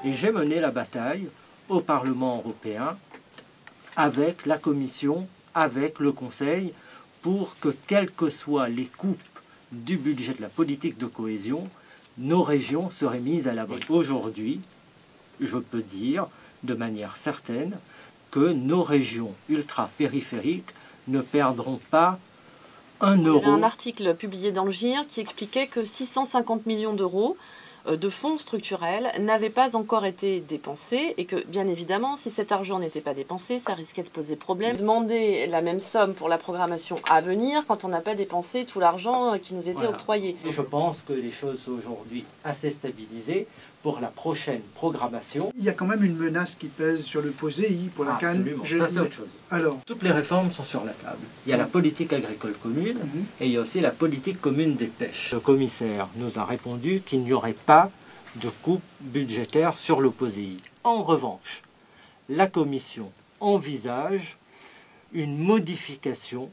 Et j'ai mené la bataille au Parlement européen avec la Commission, avec le Conseil, pour que, quelles que soient les coupes du budget de la politique de cohésion, nos régions seraient mises à l'abri. Aujourd'hui, je peux dire de manière certaine que nos régions ultra-périphériques ne perdront pas un euro. Il y avait un article publié dans le GIR qui expliquait que 650 millions d'euros de fonds structurels n'avaient pas encore été dépensés et que, bien évidemment, si cet argent n'était pas dépensé, ça risquait de poser problème. Demander la même somme pour la programmation à venir quand on n'a pas dépensé tout l'argent qui nous était octroyé. Et je pense que les choses sont aujourd'hui assez stabilisées pour la prochaine programmation. Il y a quand même une menace qui pèse sur le POSEI pour la Cannes. Absolument, ça c'est autre chose. Alors, toutes les réformes sont sur la table. Il y a la politique agricole commune et il y a aussi la politique commune des pêches. Le commissaire nous a répondu qu'il n'y aurait pas de coupe budgétaire sur le POSEI. En revanche, la Commission envisage une modification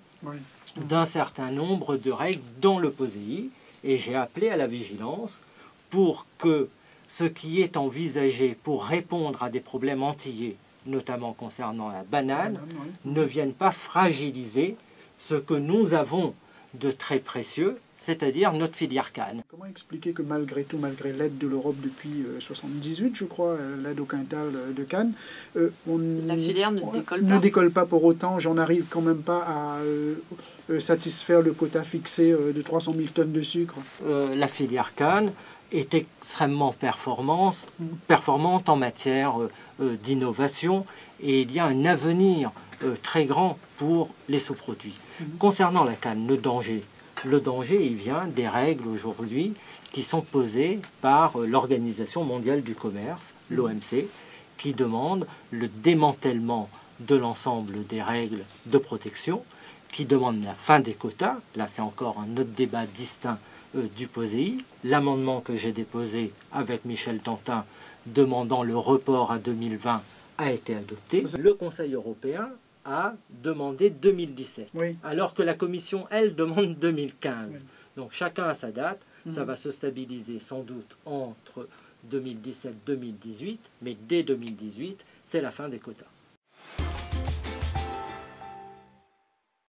d'un certain nombre de règles dans le POSEI et j'ai appelé à la vigilance pour que ce qui est envisagé pour répondre à des problèmes antillais, notamment concernant la banane, ne vienne pas fragiliser ce que nous avons de très précieux, c'est-à-dire notre filière canne. Comment expliquer que malgré tout, malgré l'aide de l'Europe depuis 1978, je crois, l'aide au quintal de Cannes, la filière ne décolle pas pour autant, j'en arrive quand même pas à satisfaire le quota fixé de 300 000 tonnes de sucre. La filière canne est extrêmement performante en matière d'innovation et il y a un avenir très grand pour les sous-produits. Concernant la canne, le danger il vient des règles aujourd'hui qui sont posées par l'Organisation mondiale du commerce, l'OMC, qui demande le démantèlement de l'ensemble des règles de protection, qui demande la fin des quotas. Là, c'est encore un autre débat distinct du POSEI. L'amendement que j'ai déposé avec Michel Tantin demandant le report à 2020 a été adopté. Le Conseil européen a demandé 2017, alors que la Commission, elle, demande 2015. Donc chacun a sa date, ça va se stabiliser sans doute entre 2017 et 2018, mais dès 2018, c'est la fin des quotas.